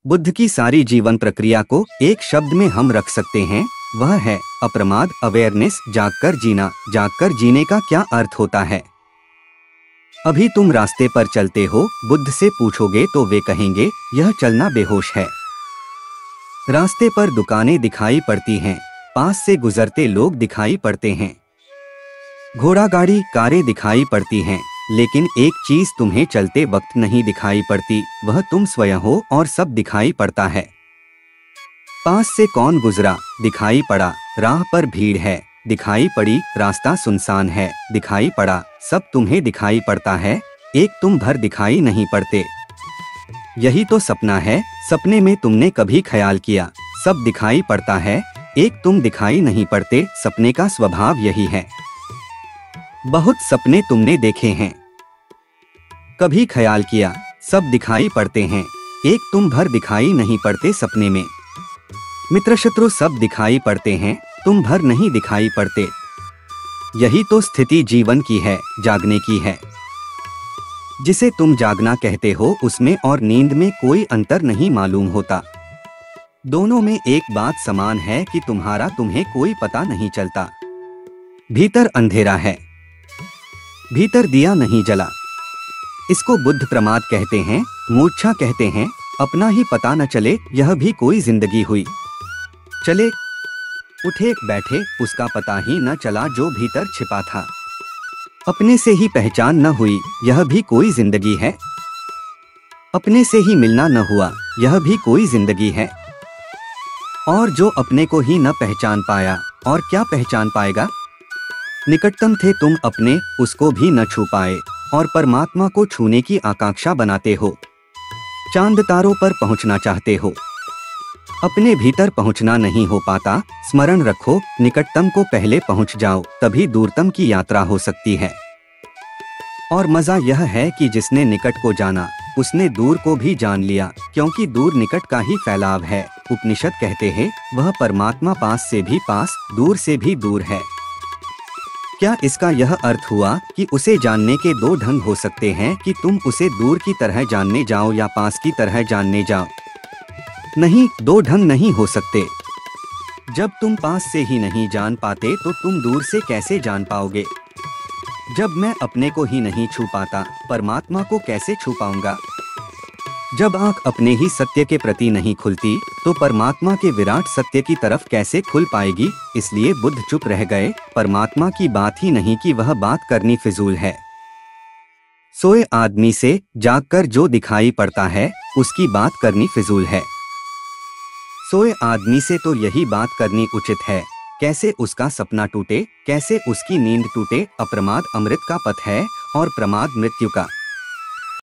बुद्ध की सारी जीवन प्रक्रिया को एक शब्द में हम रख सकते हैं, वह है अप्रमाद, अवेयरनेस। जागकर जीना। जागकर जीने का क्या अर्थ होता है? अभी तुम रास्ते पर चलते हो, बुद्ध से पूछोगे तो वे कहेंगे यह चलना बेहोश है। रास्ते पर दुकानें दिखाई पड़ती हैं, पास से गुजरते लोग दिखाई पड़ते हैं, घोड़ा गाड़ी कारें दिखाई पड़ती हैं, लेकिन एक चीज तुम्हें चलते वक्त नहीं दिखाई पड़ती, वह तुम स्वयं हो और सब दिखाई पड़ता है। पास से कौन गुजरा, दिखाई पड़ा। राह पर भीड़ है, दिखाई पड़ी। रास्ता सुनसान है, दिखाई पड़ा। सब तुम्हें दिखाई पड़ता है, एक तुम भर दिखाई नहीं पड़ते। यही तो सपना है। सपने में तुमने कभी ख्याल किया, सब दिखाई पड़ता है, एक तुम दिखाई नहीं पड़ते। सपने का स्वभाव यही है। बहुत सपने तुमने देखे हैं, कभी ख्याल किया, सब दिखाई पड़ते हैं, एक तुम भर दिखाई नहीं पड़ते सपने में। मित्र शत्रु सब दिखाई पड़ते हैं, तुम भर नहीं दिखाई पड़ते। यही तो स्थिति जीवन की है, जागने की है। जिसे तुम जागना कहते हो उसमें और नींद में कोई अंतर नहीं मालूम होता। दोनों में एक बात समान है कि तुम्हारा तुम्हें कोई पता नहीं चलता। भीतर अंधेरा है, भीतर दिया नहीं जला। इसको बुद्ध प्रमाद कहते हैं, मूर्छा कहते हैं। अपना ही पता न चले, यह भी कोई जिंदगी हुई। चले उठे बैठे, उसका पता ही न चला जो भीतर छिपा था। अपने से ही पहचान न हुई, यह भी कोई जिंदगी है। अपने से ही मिलना न हुआ, यह भी कोई जिंदगी है। और जो अपने को ही न पहचान पाया, और क्या पहचान पाएगा? निकटतम थे तुम अपने, उसको भी न छू पाए, और परमात्मा को छूने की आकांक्षा बनाते हो। चांद तारों पर पहुंचना चाहते हो, अपने भीतर पहुंचना नहीं हो पाता। स्मरण रखो, निकटतम को पहले पहुंच जाओ, तभी दूरतम की यात्रा हो सकती है। और मजा यह है कि जिसने निकट को जाना, उसने दूर को भी जान लिया, क्योंकि दूर निकट का ही फैलाव है। उपनिषद कहते हैं, वह परमात्मा पास से भी पास, दूर से भी दूर है। क्या इसका यह अर्थ हुआ कि उसे जानने के दो ढंग हो सकते हैं, कि तुम उसे दूर की तरह जानने जाओ या पास की तरह जानने जाओ? नहीं, दो ढंग नहीं हो सकते। जब तुम पास से ही नहीं जान पाते तो तुम दूर से कैसे जान पाओगे? जब मैं अपने को ही नहीं छू पाता, परमात्मा को कैसे छू पाऊंगा? जब आंख अपने ही सत्य के प्रति नहीं खुलती, तो परमात्मा के विराट सत्य की तरफ कैसे खुल पाएगी? इसलिए बुद्ध चुप रह गए। परमात्मा की बात ही नहीं की, वह बात करनी फिजूल है। सोए आदमी से जागकर जो दिखाई पड़ता है, उसकी बात करनी फिजूल है। सोए आदमी से तो यही बात करनी उचित है, कैसे उसका सपना टूटे, कैसे उसकी नींद टूटे। अप्रमाद अमृत का पथ है और प्रमाद मृत्यु का।